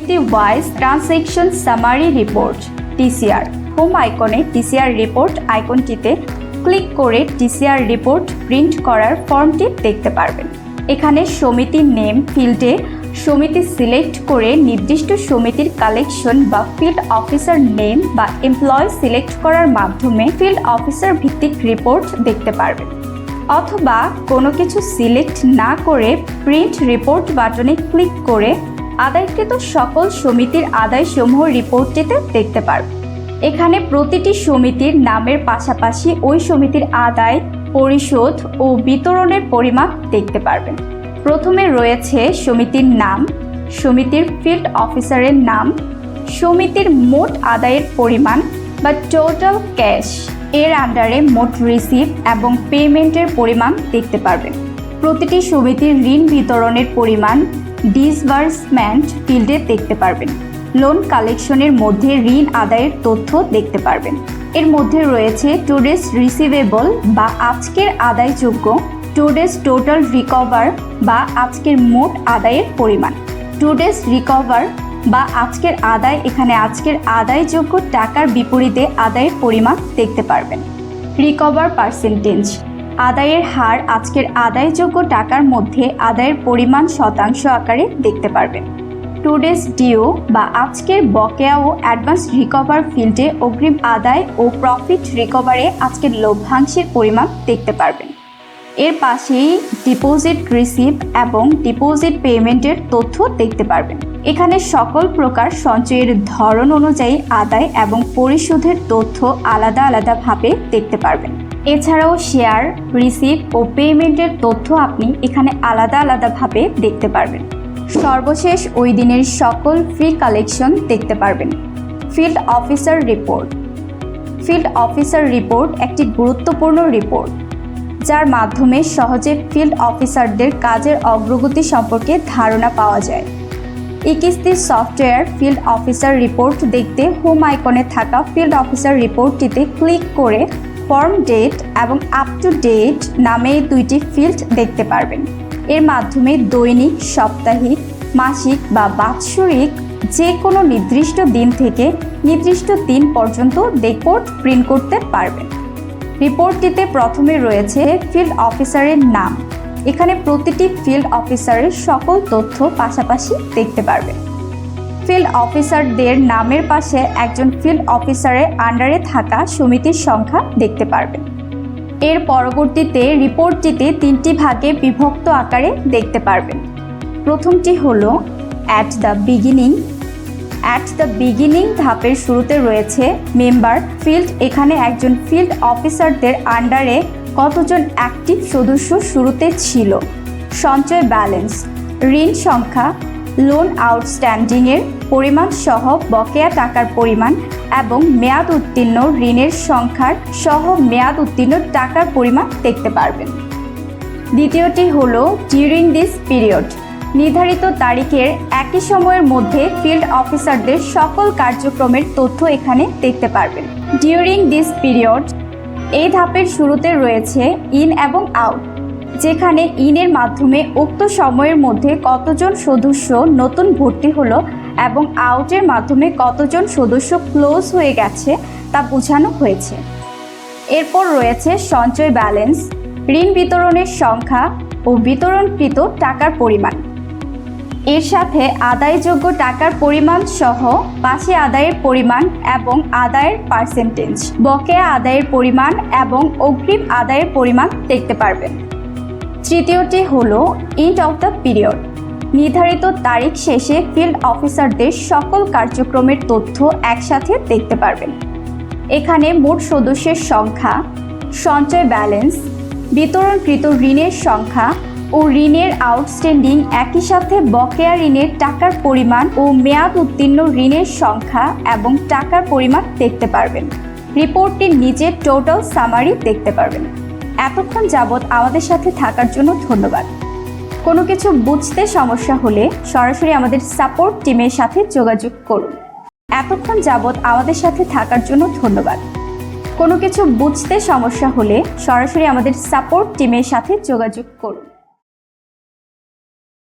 সমিতি wise transaction summary report TCR. Home আইকনে TCR report আইকনটিতে ক্লিক করে টিসিআর রিপোর্ট প্রিন্ট করার ফর্মটি দেখতে পারবেন। এখানে সমিতির নেম ফিল্ডে সমিতি সিলেক্ট করে নির্দিষ্ট সমিতির কালেকশন বা ফিল্ড অফিসার নেম বা এমপ্লয় সিলেক্ট করার মাধ্যমে ফিল্ড অফিসার ভিত্তিক রিপোর্ট দেখতে পারবেন, অথবা কোনো কিছু সিলেক্ট না করে প্রিন্ট রিপোর্ট বাটনে ক্লিক করে আদায়কৃত সকল সমিতির আদায়সমূহ রিপোর্টটিতে দেখতে পারবেন। এখানে প্রতিটি সমিতির নামের পাশাপাশি ওই সমিতির আদায়, পরিশোধ ও বিতরণের পরিমাপ দেখতে পারবেন। প্রথমে রয়েছে সমিতির নাম, সমিতির ফিল্ড অফিসারের নাম, সমিতির মোট আদায়ের পরিমাণ বা টোটাল ক্যাশ, এর আন্ডারে মোট রিসিভ এবং পেমেন্টের পরিমাণ দেখতে পারবেন। প্রতিটি সমিতির ঋণ বিতরণের পরিমাণ ডিসবার্সমেন্ট ফিল্ডে দেখতে পারবেন। লোন কালেকশনের মধ্যে ঋণ আদায়ের তথ্য দেখতে পারবেন। এর মধ্যে রয়েছে টুডেস রিসিভেবল বা আজকের আদায়যোগ্য, টুডেস টোটাল রিকভার বা আজকের মোট আদায়ের পরিমাণ, টুডেস রিকভার বা আজকের আদায়, এখানে আজকের আদায়যোগ্য টাকার বিপরীতে আদায়ের পরিমাণ দেখতে পারবেন। রিকভার পার্সেন্টেজ, আদায়ের হার আজকের আদায়যোগ্য টাকার মধ্যে আদায়ের পরিমাণ শতাংশ আকারে দেখতে পারবেন। টুডেস ডিউ বা আজকের বকেয়া ও অ্যাডভান্স রিকভার ফিল্ডে অগ্রিম আদায় ও প্রফিট রিকভারে আজকের লভ্যাংশের পরিমাণ দেখতে পারবেন। এর পাশেই ডিপোজিট রিসিভ এবং ডিপোজিট পেমেন্টের তথ্য দেখতে পারবেন। এখানে সকল প্রকার সঞ্চয়ের ধরন অনুযায়ী আদায় এবং পরিশোধের তথ্য আলাদা আলাদাভাবে দেখতে পারবেন। এছাড়াও শেয়ার, রিসিভ ও পেমেন্টের তথ্য আপনি এখানে আলাদা আলাদাভাবে দেখতে পারবেন। সর্বশেষ ওই দিনের সকল ফ্রি কালেকশন দেখতে পারবেন। Field officer report. Field officer report একটি গুরুত্বপূর্ণ রিপোর্ট, যার মাধ্যমে সহজে ফিল্ড অফিসারদের কাজের অগ্রগতি সম্পর্কে ধারণা পাওয়া যায়। ইকিস্তি সফটওয়্যার ফিল্ড অফিসার রিপোর্ট দেখতে হোম আইকনে থাকা ফিল্ড অফিসার রিপোর্টটিতে ক্লিক করে ফর্ম ডেট এবং আপ টু ডেট নামে দুইটি ফিল্ড দেখতে পারবেন। এর মাধ্যমে দৈনিক, সাপ্তাহিক, মাসিক বা বাৎসরিক যে কোনো নির্দিষ্ট দিন থেকে নির্দিষ্ট দিন পর্যন্ত রিপোর্ট প্রিন্ট করতে পারবেন। রিপোর্টটিতে প্রথমে রয়েছে ফিল্ড অফিসারের নাম। এখানে প্রতিটি ফিল্ড অফিসারের সকল তথ্য পাশাপাশি দেখতে পারবেন। ফিল্ড অফিসারদের নামের পাশে একজন ফিল্ড অফিসারের আন্ডারে থাকা সমিতির সংখ্যা দেখতে পারবেন। এর পরবর্তীতে রিপোর্টটিতে তিনটি ভাগে বিভক্ত আকারে দেখতে পারবেন। প্রথমটি হলো at the beginning. At the beginning ধাপের শুরুতে রয়েছে মেম্বার ফিল্ড। এখানে একজন ফিল্ড অফিসারদের আন্ডারে কতজন অ্যাক্টিভ সদস্য শুরুতে ছিল। সঞ্চয় ব্যালেন্স, ঋণ সংখ্যা, লোন আউটস্ট্যান্ডিংয়ের পরিমাণ সহ বকেয়া টাকার পরিমাণ এবং মেয়াদ উত্তীর্ণ ঋণের সংখ্যার সহ মেয়াদ উত্তীর্ণ টাকার পরিমাণ দেখতে পারবেন। দ্বিতীয়টি হলো ডিউরিং দিস পিরিয়ড। নির্ধারিত তারিখের একই সময়ের মধ্যে ফিল্ড অফিসারদের সকল কার্যক্রমের তথ্য এখানে দেখতে পারবেন। ডিউরিং দিস পিরিয়ড এই ধাপের শুরুতে রয়েছে ইন এবং আউট, যেখানে ইনের মাধ্যমে উক্ত সময়ের মধ্যে কতজন সদস্য নতুন ভর্তি হলো এবং আউটের মাধ্যমে কতজন সদস্য ক্লোজ হয়ে গেছে তা বোঝানো হয়েছে। এরপর রয়েছে সঞ্চয় ব্যালেন্স, ঋণ বিতরণের সংখ্যা ও বিতরণকৃত টাকার পরিমাণ। এর সাথে আদায়যোগ্য টাকার পরিমাণ সহ পাশে আদায়ের পরিমাণ এবং আদায়ের পার্সেন্টেজ, বকেয়া আদায়ের পরিমাণ এবং অগ্রিম আদায়ের পরিমাণ দেখতে পারবেন। তৃতীয়টি হলো এন্ড অফ দ্য পিরিয়ড। নির্ধারিত তারিখ শেষে ফিল্ড অফিসারদের সকল কার্যক্রমের তথ্য একসাথে দেখতে পারবেন। এখানে মোট সদস্যের সংখ্যা, সঞ্চয় ব্যালেন্স, বিতরণকৃত ঋণের সংখ্যা ও ঋণের আউটস্ট্যান্ডিং, একই সাথে বকেয়া ঋণের টাকার পরিমাণ ও মেয়াদ উত্তীর্ণ ঋণের সংখ্যা এবং টাকার পরিমাণ দেখতে পারবেন। রিপোর্টটির নিচে টোটাল সামারি দেখতে পারবেন। এতক্ষণ যাবৎ আমাদের সাথে থাকার জন্য ধন্যবাদ। কোনো কিছু বুঝতে সমস্যা হলে সরাসরি আমাদের সাপোর্ট টিমের সাথে যোগাযোগ করুন। এতক্ষণ যাবৎ আমাদের সাথে থাকার জন্য ধন্যবাদ। কোনো কিছু বুঝতে সমস্যা হলে সরাসরি আমাদের সাপোর্ট টিমের সাথে যোগাযোগ করুন।